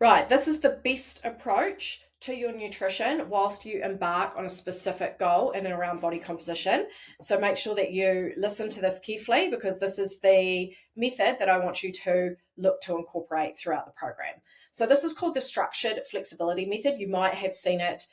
Right, this is the best approach to your nutrition whilst you embark on a specific goal in and around body composition. So make sure that you listen to this carefully because this is the method that I want you to look to incorporate throughout the program. So this is called the structured flexibility method. You might have seen it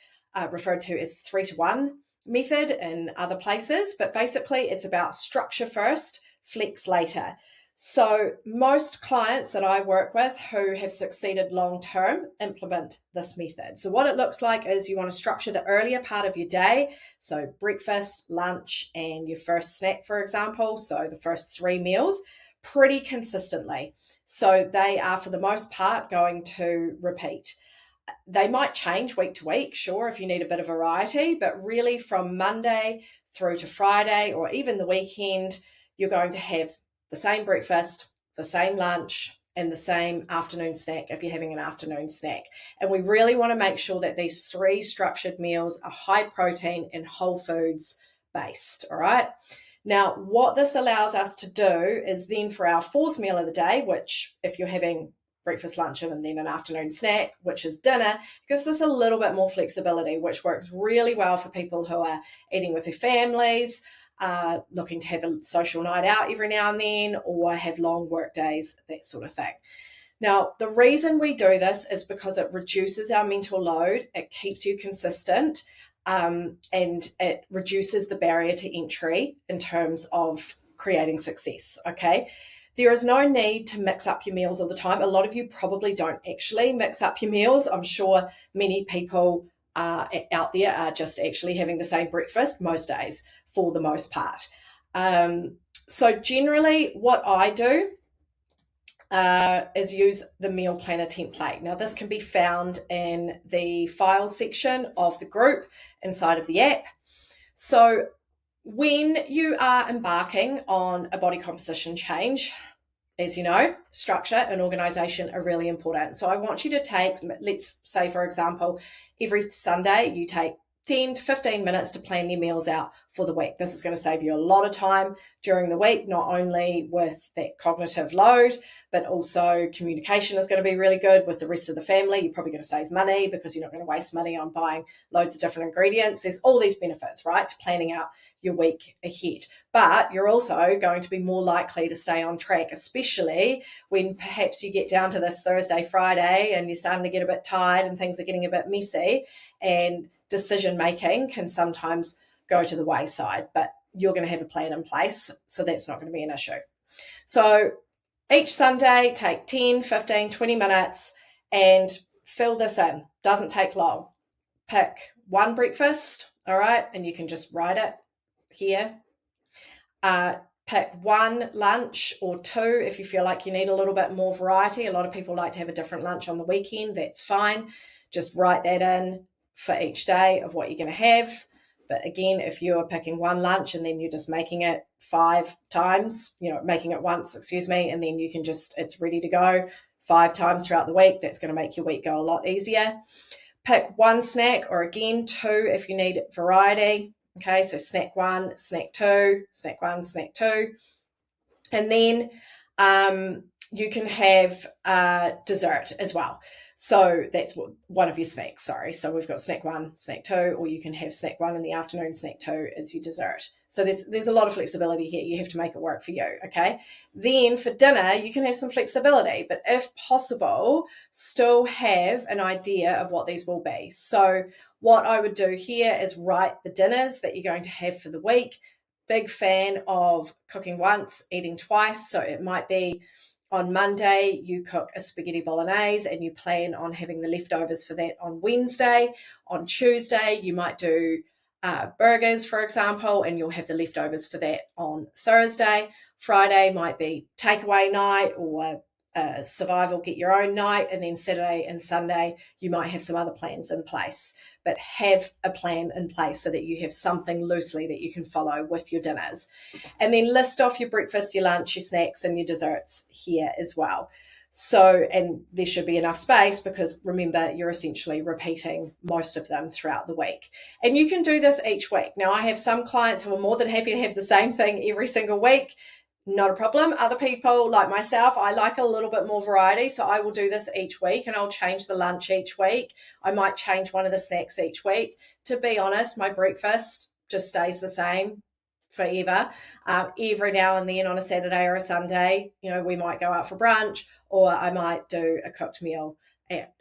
referred to as 3-to-1 method in other places, but basically it's about structure first, flex later. So most clients that I work with who have succeeded long term implement this method. So what it looks like is you want to structure the earlier part of your day. So breakfast, lunch, and your first snack, for example. So the first 3 meals pretty consistently. So they are, for the most part, going to repeat. They might change week to week, sure, if you need a bit of variety, but really from Monday through to Friday or even the weekend, you're going to have the same breakfast, the same lunch, and the same afternoon snack if you're having an afternoon snack. And we really want to make sure that these 3 structured meals are high protein and whole foods based, all right? Now, what this allows us to do is then for our 4th meal of the day, which if you're having breakfast, lunch, and then an afternoon snack, which is dinner, gives us a little bit more flexibility, which works really well for people who are eating with their families, looking to have a social night out every now and then, or have long work days, that sort of thing. Now, the reason we do this is because it reduces our mental load, it keeps you consistent, and it reduces the barrier to entry in terms of creating success, okay? There is no need to mix up your meals all the time. A lot of you probably don't actually mix up your meals. I'm sure many people out there are just actually having the same breakfast most days for the most part. So generally what I do is use the meal planner template. Now this can be found in the files section of the group inside of the app. So when you are embarking on a body composition change, as you know, structure and organization are really important. So I want you to take, let's say, for example, every Sunday you take 10 to 15 minutes to plan your meals out for the week. This is going to save you a lot of time during the week, not only with that cognitive load, but also communication is going to be really good with the rest of the family. You're probably going to save money because you're not going to waste money on buying loads of different ingredients. There's all these benefits, right, to planning out your week ahead. But you're also going to be more likely to stay on track, especially when perhaps you get down to this Thursday, Friday, and you're starting to get a bit tired and things are getting a bit messy, and decision making can sometimes go to the wayside, but you're going to have a plan in place, so that's not going to be an issue. So each Sunday, take 10, 15, 20 minutes and fill this in. Doesn't take long. Pick one breakfast, all right, and you can just write it here. Pick one lunch or 2 if you feel like you need a little bit more variety. A lot of people like to have a different lunch on the weekend. That's fine. Just write that in for each day of what you're going to have. But again, if you're picking one lunch and then you're just making it 5 times, making it once, and then you can it's ready to go 5 times throughout the week, that's going to make your week go a lot easier. Pick one snack, or again, 2 if you need variety. Okay, so snack 1, snack 2, snack 1, snack 2. And then you can have dessert as well. So that's one of your snacks, sorry. So we've got snack 1, snack 2, or you can have snack 1 in the afternoon, snack 2 as your dessert. So there's a lot of flexibility here. You have to make it work for you, okay? Then for dinner, you can have some flexibility, but if possible, still have an idea of what these will be. So what I would do here is write the dinners that you're going to have for the week. Big fan of cooking once, eating twice. So it might be on Monday, you cook a spaghetti bolognese and you plan on having the leftovers for that on Wednesday. On Tuesday, you might do burgers, for example, and you'll have the leftovers for that on Thursday. Friday might be takeaway night or survival, get your own night. And then Saturday and Sunday, you might have some other plans in place. But have a plan in place so that you have something loosely that you can follow with your dinners. And then list off your breakfast, your lunch, your snacks, and your desserts here as well. So, and there should be enough space because remember, you're essentially repeating most of them throughout the week. And you can do this each week. Now, I have some clients who are more than happy to have the same thing every single week. not a problem. Other people like myself, I like a little bit more variety. So I will do this each week and I'll change the lunch each week. I might change one of the snacks each week. To be honest, my breakfast just stays the same forever. Every now and then on a Saturday or a Sunday, we might go out for brunch, or I might do a cooked meal at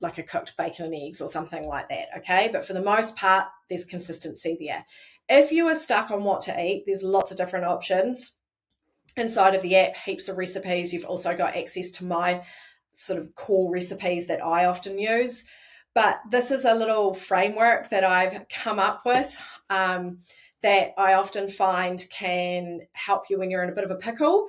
like a cooked bacon and eggs or something like that. Okay. But for the most part, there's consistency there. If you are stuck on what to eat, there's lots of different options. Inside of the app, heaps of recipes. You've also got access to my sort of core recipes that I often use. But this is a little framework that I've come up with that I often find can help you when you're in a bit of a pickle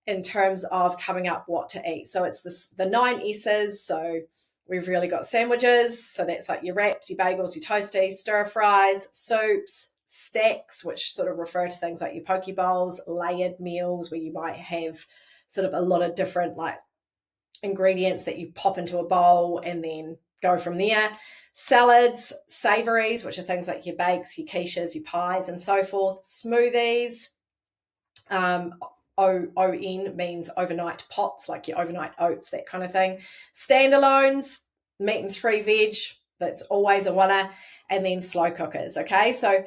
in terms of coming up what to eat. So it's the 9 S's. So we've really got sandwiches. So that's like your wraps, your bagels, your toasties, stir fries, soups, stacks, which sort of refer to things like your poke bowls, layered meals where you might have sort of a lot of different like ingredients that you pop into a bowl and then go from there. Salads, savories, which are things like your bakes, your quiches, your pies, and so forth. Smoothies. ON means overnight pots, like your overnight oats, that kind of thing. Standalones, meat and 3 veg, that's always a winner. And then slow cookers, okay? So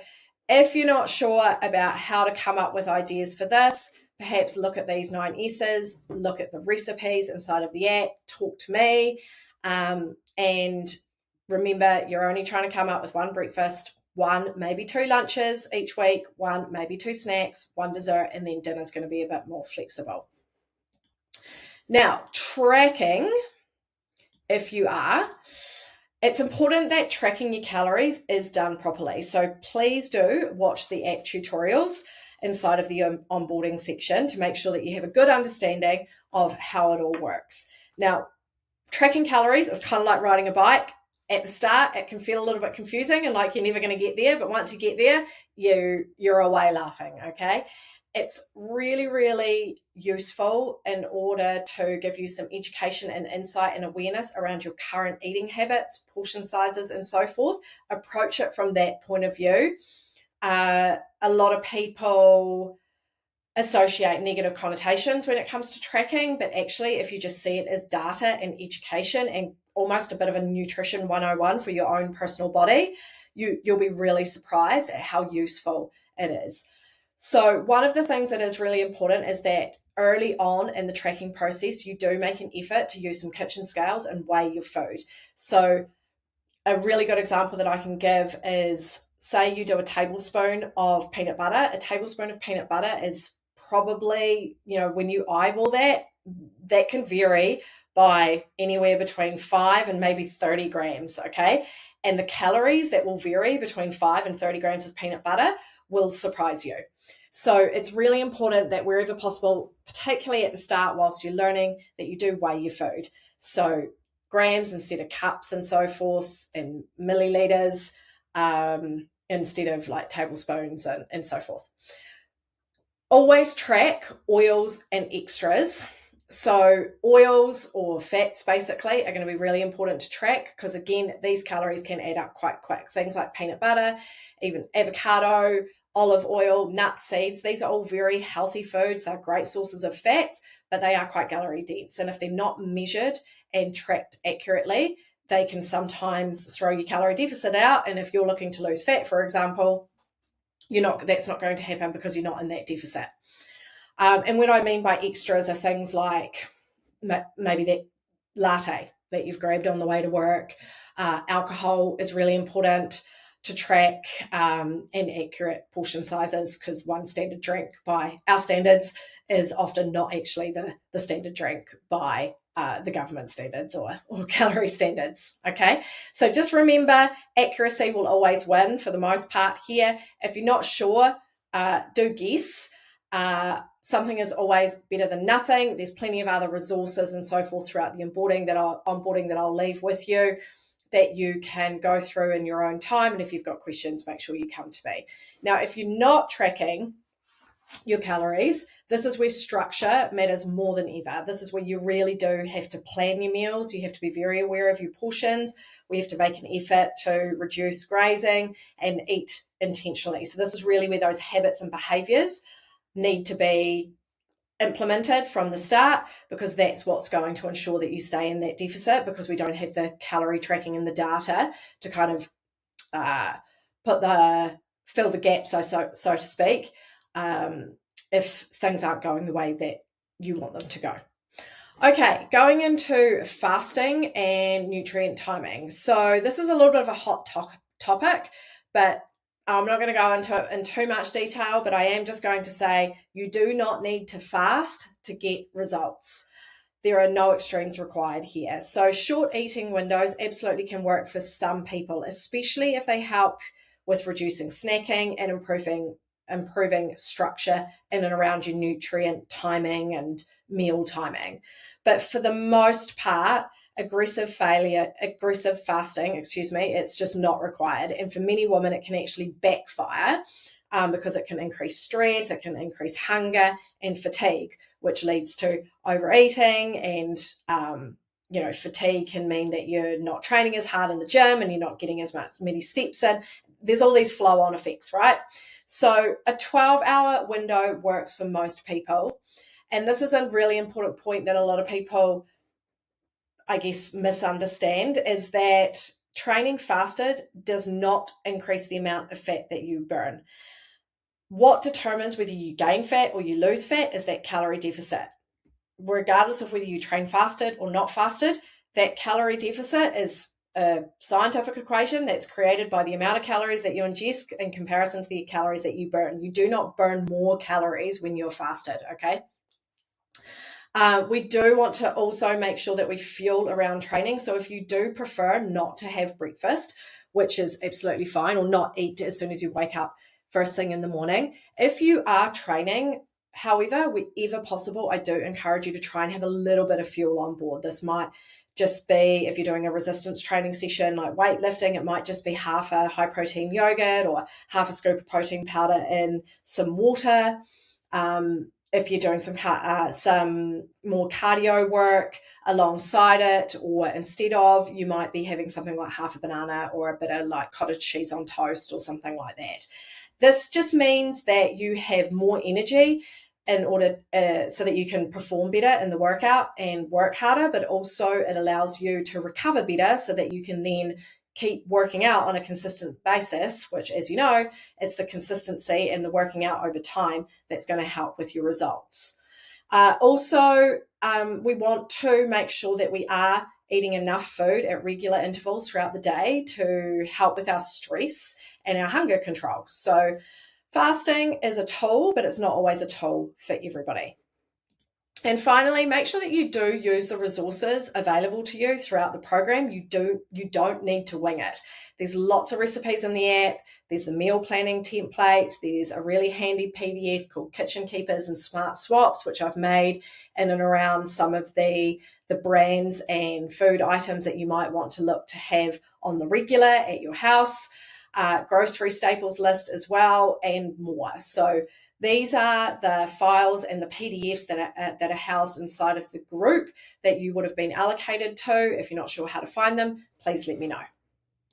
if you're not sure about how to come up with ideas for this, perhaps look at these 9 S's, look at the recipes inside of the app, talk to me, and remember, you're only trying to come up with one breakfast, 1, maybe 2 lunches each week, 1, maybe 2 snacks, 1 dessert, and then dinner's going to be a bit more flexible. Now, tracking, if you are, it's important that tracking your calories is done properly. So please do watch the app tutorials inside of the onboarding section to make sure that you have a good understanding of how it all works. Now, tracking calories is kind of like riding a bike. At the start, it can feel a little bit confusing and like you're never going to get there. But once you get there, you're away laughing, okay? It's really, really useful in order to give you some education and insight and awareness around your current eating habits, portion sizes, and so forth. Approach it from that point of view. A lot of people associate negative connotations when it comes to tracking, but actually, if you just see it as data and education and almost a bit of a nutrition 101 for your own personal body, you'll be really surprised at how useful it is. So one of the things that is really important is that early on in the tracking process, you do make an effort to use some kitchen scales and weigh your food. So a really good example that I can give is, say you do a tablespoon of peanut butter. A tablespoon of peanut butter is probably, when you eyeball that can vary by anywhere between 5 and maybe 30 grams, okay? And the calories that will vary between 5 and 30 grams of peanut butter will surprise you. So it's really important that wherever possible, particularly at the start whilst you're learning, that you do weigh your food. So grams instead of cups and so forth, and milliliters instead of like tablespoons and so forth. Always track oils and extras. So oils or fats basically are going to be really important to track because, again, these calories can add up quite quick. Things like peanut butter, even avocado, olive oil, nuts, seeds, these are all very healthy foods. They're great sources of fats, but they are quite calorie dense. And if they're not measured and tracked accurately, they can sometimes throw your calorie deficit out. And if you're looking to lose fat, for example, that's not going to happen because you're not in that deficit. And what I mean by extras are things like maybe that latte that you've grabbed on the way to work. Alcohol is really important to track, and accurate portion sizes, because one standard drink by our standards is often not actually the standard drink by the government standards or calorie standards, okay? So just remember, accuracy will always win for the most part here. If you're not sure, do guess. Something is always better than nothing. There's plenty of other resources and so forth throughout the onboarding that I'll leave with you that you can go through in your own time. And if you've got questions, make sure you come to me. Now, if you're not tracking your calories, this is where structure matters more than ever. This is where you really do have to plan your meals. You have to be very aware of your portions. We have to make an effort to reduce grazing and eat intentionally. So this is really where those habits and behaviors need to be implemented from the start, because that's what's going to ensure that you stay in that deficit, because we don't have the calorie tracking and the data to kind of fill the gaps, so to speak, if things aren't going the way that you want them to go. Okay, going into fasting and nutrient timing. So this is a little bit of a hot topic, but I'm not going to go into it in too much detail, but I am just going to say you do not need to fast to get results. There are no extremes required here. So short eating windows absolutely can work for some people, especially if they help with reducing snacking and improving structure in and around your nutrient timing and meal timing. But for the most part, aggressive fasting, it's just not required. And for many women, it can actually backfire because it can increase stress, it can increase hunger and fatigue, which leads to overeating. And fatigue can mean that you're not training as hard in the gym and you're not getting as many steps in. There's all these flow-on effects, right? So a 12-hour window works for most people. And this is a really important point that a lot of people, I guess, misunderstand, is that training fasted does not increase the amount of fat that you burn. What determines whether you gain fat or you lose fat is that calorie deficit. Regardless of whether you train fasted or not fasted, that calorie deficit is a scientific equation that's created by the amount of calories that you ingest in comparison to the calories that you burn. You do not burn more calories when you're fasted, okay? We do want to also make sure that we fuel around training. So if you do prefer not to have breakfast, which is absolutely fine, or not eat as soon as you wake up first thing in the morning, if you are training, however, wherever possible, I do encourage you to try and have a little bit of fuel on board. This might just be, if you're doing a resistance training session like weightlifting, it might just be half a high protein yogurt or half a scoop of protein powder in some water. If you're doing some more cardio work alongside it, or instead of, you might be having something like half a banana or a bit of like cottage cheese on toast or something like that. This just means that you have more energy in order so that you can perform better in the workout and work harder, but also it allows you to recover better so that you can then keep working out on a consistent basis, which, as you know, it's the consistency and the working out over time that's going to help with your results. We want to make sure that we are eating enough food at regular intervals throughout the day to help with our stress and our hunger control. So fasting is a tool, but it's not always a tool for everybody. And finally, make sure that you do use the resources available to you throughout the program. You don't need to wing it. There's lots of recipes in the app. There's the meal planning template. There's a really handy PDF called Kitchen Keepers and Smart Swaps, which I've made in and around some of the brands and food items that you might want to look to have on the regular at your house. Grocery staples list as well, and more. So these are the files and the PDFs that are housed inside of the group that you would have been allocated to. If you're not sure how to find them, please let me know.